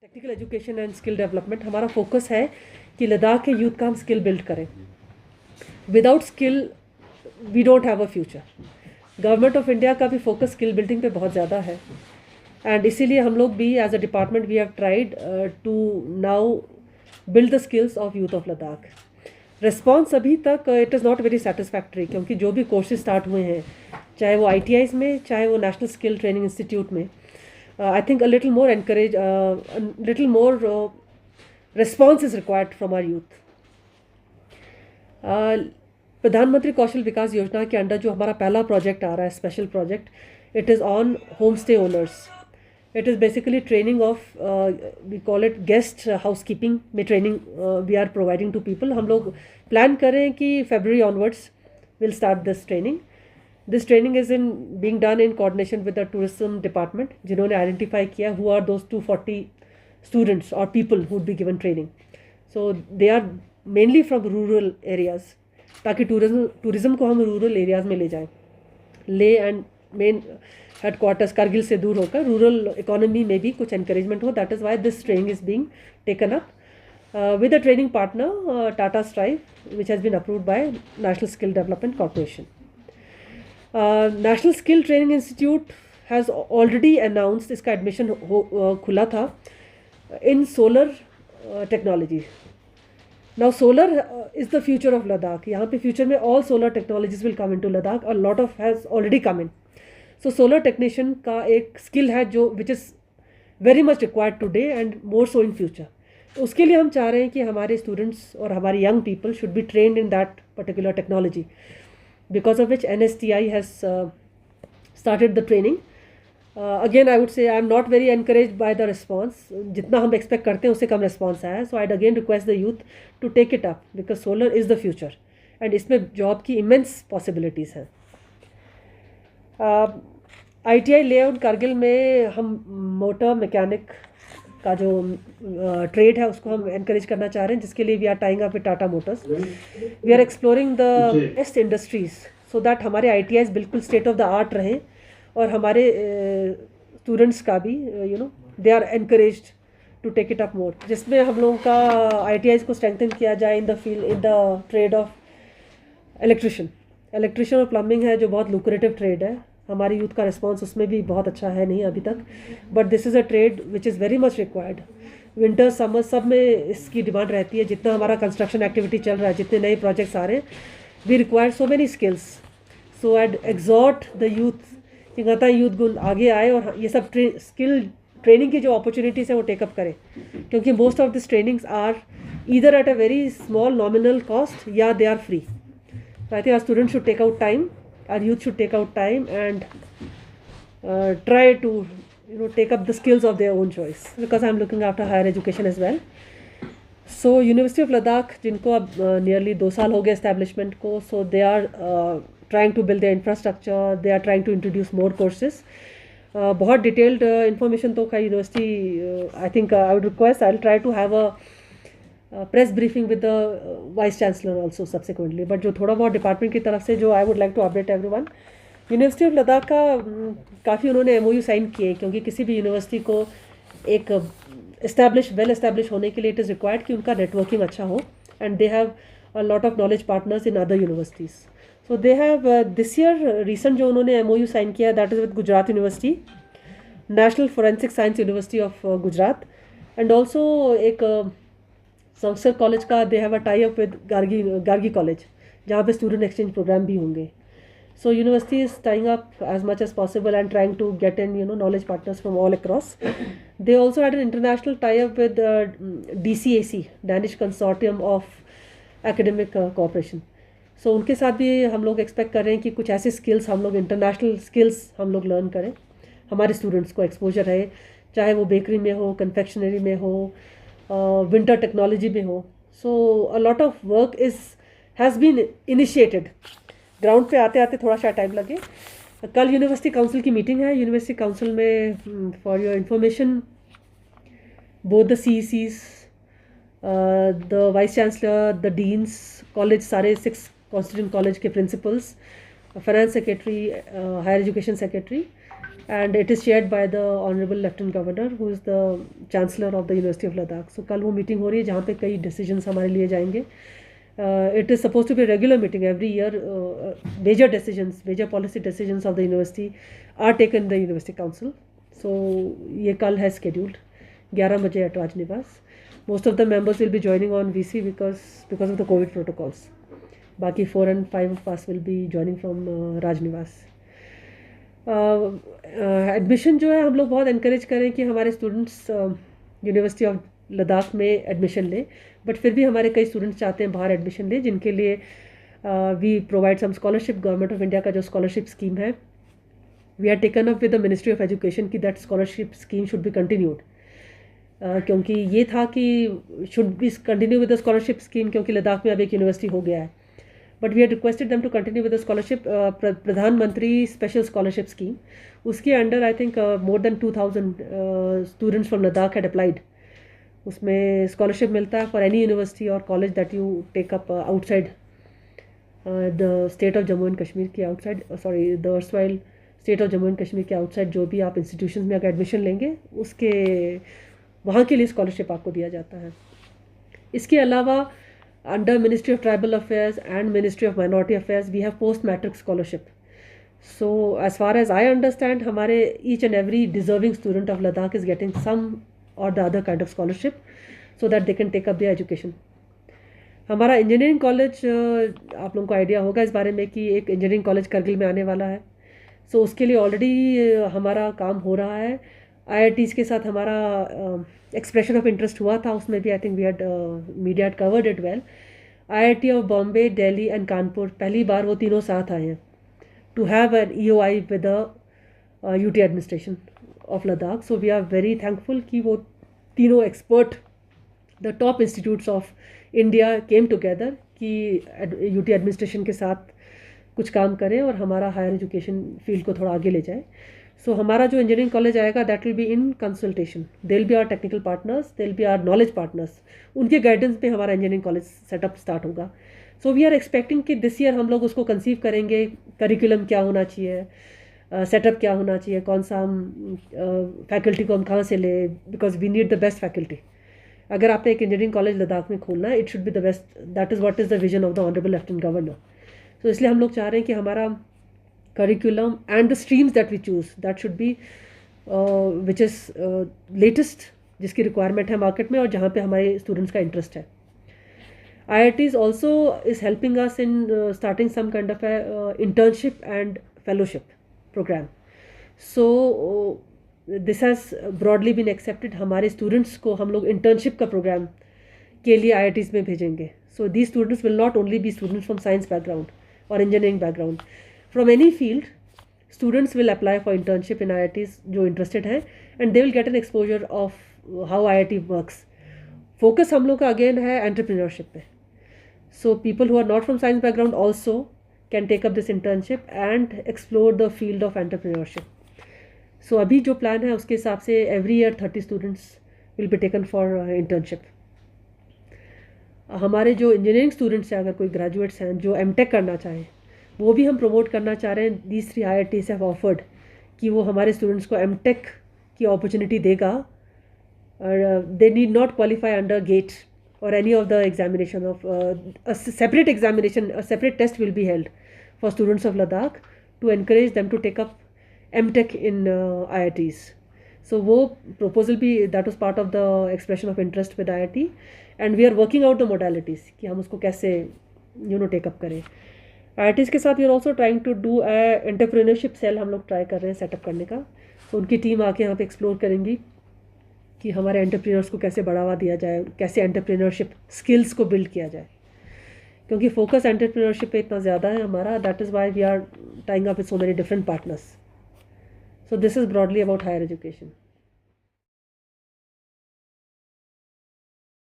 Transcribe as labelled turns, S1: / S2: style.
S1: Technical education and skill development हमारा focus है कि लद्दाख के यूथ का हम स्किल बिल्ड करें. Without skill we don't have a future. Government of India का भी फोकस स्किल बिल्डिंग पे बहुत ज़्यादा है एंड इसीलिए हम लोग भी as a department we have tried to now build the skills of youth of Ladakh. Response अभी तक it is not very satisfactory, क्योंकि जो भी कोर्सेज स्टार्ट हुए हैं, चाहे वो ITIs में, चाहे वो नेशनल स्किल ट्रेनिंग इंस्टीट्यूट में, I think a little more encourage, a little more response is required from our youth. प्रधानमंत्री कौशल विकास योजना के अंडर जो हमारा पहला प्रोजेक्ट आ रहा है, special project, it is on home stay owners. It is basically training of, we call it guest house keeping में training we are providing to people. हम लोग प्लान कर रहे हैं कि February onwards will start this training. This training is being done in coordination with the tourism department, जिन्होंने identify किया who are those 240 students or people who would be given training. So they are mainly from rural areas, ताकि tourism को हम rural areas में ले जाएं. ले and main headquarters Kargil से दूर होकर rural economy में भी कुछ encouragement हो. That is why this training is being taken up with a training partner, Tata Strive, which has been approved by National Skill Development Corporation. National skill training institute has already announced, इसका admission खुला था in solar technology. Now solar is the future of Ladakh. यहाँ पे future में all solar technologies will come in to Ladakh और lot of has already come in. So solar technician का एक skill है जो which is very much required today and more so in future. उसके लिए हम चाह रहे हैं कि हमारे स्टूडेंट्स और हमारे young people should be trained in that particular technology, because of which NSTI has started the training. Again, I would say I am not very encouraged by the response. जितना हम expect करते हैं उससे कम response आया है. So I'd again request the youth to take it up because solar is the future and इसमें job की immense possibilities हैं. ITI layout कारगिल में हम मोटर मैकेनिक का जो ट्रेड है उसको हम एनकरेज करना चाह रहे हैं, जिसके लिए we are tying up with Tata motors. We are exploring the best industries so that हमारे ITIs बिल्कुल स्टेट ऑफ द आर्ट रहें और हमारे स्टूडेंट्स का भी they are encouraged to take it up more, जिसमें हम लोगों का ITIs को स्ट्रेंथन किया जाए in the field, in the trade of electrician और प्लम्बिंग है जो बहुत लुक्रेटिव ट्रेड है. हमारी यूथ का रिस्पांस उसमें भी बहुत अच्छा है नहीं अभी तक, but this is a trade which is very much required. Winter summer सब में इसकी डिमांड रहती है. जितना हमारा कंस्ट्रक्शन एक्टिविटी चल रहा है, जितने नए प्रोजेक्ट्स आ रहे हैं, we require so many skills. So I'd exhort the youth कि गता यूथ गुण आगे आए और ये सब स्किल ट्रेनिंग की जो अपॉर्चुनिटीज़ है वो टेकअप करें, क्योंकि most of this trainings are either at a very small nominal cost या they are free. So I think our student should take out time, our youth should take out time and try to take up the skills of their own choice, because I'm looking after higher education as well. So University of Ladakh, जिनको अब nearly 2 साल हो गए establishment को, so they are trying to build their infrastructure, they are trying to introduce more courses. बहुत detailed information तो का university, I think I would request, I'll try to have a press briefing with the vice chancellor also subsequently. But जो थोड़ा बहुत department की तरफ से जो I would like to update everyone, university of Ladakh का काफ़ी उन्होंने MOU साइन किए, क्योंकि किसी भी यूनिवर्सिटी को एक वेल एस्टैब्लिश होने के लिए इट इज़ रिक्वायर्ड कि उनका नेटवर्किंग अच्छा हो, and they have a lot of knowledge partners in other universities. So they have this year recent जो उन्होंने MOU साइन किया that is with Gujarat university, national forensic science university of Gujarat, and also एक Sanskrit college का they have a tie up with Gargi college, जहाँ पे student exchange programme भी होंगे. So university is tying up as much as possible and trying to get in knowledge partners from all across. They also had an international tie up with DCAC, Danish consortium of academic cooperation. So उनके साथ भी हम लोग expect कर रहे हैं कि कुछ ऐसे स्किल्स हम लोग, इंटरनेशनल स्किल्स हम लोग लर्न करें, हमारे स्टूडेंट्स को एक्सपोजर रहे, चाहे वो बेकरी में हो, कन्फेक्शनरी में हो, विंटर टेक्नोलॉजी में हो. So a lot of work has been initiated. Ground पे आते आते थोड़ा सा टाइम लगे. कल यूनिवर्सिटी काउंसिल की मीटिंग है. यूनिवर्सिटी काउंसिल में for your information both the CECs, the vice chancellor, the deans, college सारे 6 कॉन्स्टिट्यूंट कॉलेज के principals, finance secretary, higher education secretary, and it is chaired by the Honorable Lieutenant Governor, who is the Chancellor of the University of Ladakh. So कल वो meeting हो रही है जहाँ पे कई decisions हमारे लिए जाएंगे. It is supposed to be a regular meeting every year. Major decisions, major policy decisions of the university are taken in the University Council. So ये कल है scheduled 11 बजे at Rajnivas. Most of the members will be joining on VC because of the COVID protocols. बाकी 4 and 5 of us will be joining from Rajnivas. Admission जो है हम लोग बहुत encourage करें कि हमारे स्टूडेंट्स यूनिवर्सिटी ऑफ लद्दाख में एडमिशन लें, बट फिर भी हमारे कई स्टूडेंट्स चाहते हैं बाहर एडमिशन लें, जिनके लिए we provide some scholarship. Government of India का जो स्कॉलरशिप स्कीम है, we are taken up with the ministry of education की that scholarship scheme should be continued. क्योंकि ये था कि should be continue with the scholarship scheme, क्योंकि लद्दाख में अब एक यूनिवर्सिटी हो गया है. But we had requested them to continue with the scholarship Pradhan Mantri special scholarship scheme. उसके under I think more than 2000 students from Ladakh had applied. उसमें स्कॉलरशिप मिलता है फॉर एनी यूनिवर्सिटी और college that you take up outside the state of Jammu and Kashmir के outside, sorry the erstwhile state of Jammu and Kashmir के outside जो भी आप institutions में अगर एडमिशन लेंगे उसके वहाँ के लिए स्कॉलरशिप आपको दिया जाता है. इसके अलावा under ministry of tribal affairs and ministry of minority affairs we have post matric scholarship. So as far as I understand हमारे each and every deserving student of Ladakh is getting some or the other kind of scholarship so that they can take up their education. हमारा engineering college आप लोगों को idea होगा इस बारे में कि एक इंजीनियरिंग कॉलेज करगिल में आने वाला है. सो उसके लिए ऑलरेडी हमारा काम हो रहा है. IITs के साथ हमारा एक्सप्रेशन ऑफ इंटरेस्ट हुआ था, उसमें भी I think we had media had covered it well. IIT of Bombay, Delhi and Kanpur पहली बार वो तीनों साथ आए हैं to have an EOI with the UT administration of Ladakh. So we are very thankful कि वो तीनों expert the top institutes of India came together कि UT एडमिनिस्ट्रेशन के साथ कुछ काम करें और हमारा हायर एजुकेशन फील्ड को थोड़ा आगे ले जाए. सो हमारा जो इंजीनियरिंग कॉलेज आएगा that will be in consultation. They will be our technical partners, they will be our knowledge partners. उनके गाइडेंस पे हमारा इंजीनियरिंग कॉलेज सेटअप स्टार्ट होगा. सो वी आर एक्सपेक्टिंग कि दिस ईयर हम लोग उसको कंसीव करेंगे. करिकुलम क्या होना चाहिए, सेटअप क्या होना चाहिए, कौन सा हम फैकल्टी को हम कहाँ से ले, because we need the best faculty. अगर आपने एक इंजीनियरिंग कॉलेज लद्दाख में खोलना है, it should be the best. That is what is the vision of the honourable lieutenant governor. तो इसलिए हम लोग चाह रहे हैं कि हमारा curriculum and the streams that we choose that should be which is latest, जिसकी रिक्वायरमेंट है मार्केट में और जहाँ पे हमारे स्टूडेंट्स का इंटरेस्ट है. IITs also is helping us in starting some kind of a internship and fellowship program. So this has broadly been accepted. हमारे स्टूडेंट्स को हम लोग इंटर्नशिप का प्रोग्राम के लिए IITs में भेजेंगे. So these students will not only be students from science background or engineering background. From any field, students will apply for internship in IITs जो interested हैं, and they will get an exposure of how IIT works. Focus हम लोग का again है entrepreneurship पे. So people who are not from science background also can take up this internship and explore the field of entrepreneurship. So अभी जो plan है उसके हिसाब से every year 30 students will be taken for internship. हमारे जो engineering students हैं, अगर कोई ग्रेजुएट्स हैं जो MTech करना चाहें, वो भी हम प्रमोट करना चाह रहे हैं. These 3 IITs have offered कि वो हमारे स्टूडेंट्स को MTech की अपॉर्चुनिटी देगा. They need not qualify under GATE or any of the examination of a separate examination, a separate test will be held for students of Ladakh to encourage them to take up MTech in IITs. So वो proposal भी that was part of the expression of interest with IIT, and we are working out the modalities कि हम उसको कैसे take up करें. IITs के साथ we are also trying to do a entrepreneurship cell हम लोग ट्राई कर रहे हैं सेटअप करने का. So उनकी टीम आके यहाँ पे एक्सप्लोर करेंगी कि हमारे एंटरप्रेन्योर्स को कैसे बढ़ावा दिया जाए, कैसे एंटरप्रेन्योरशिप स्किल्स को बिल्ड किया जाए, क्योंकि फोकस एंटरप्रेन्योरशिप पे इतना ज़्यादा है हमारा. That is why we are tying up with so many different partners. So this is broadly about higher education.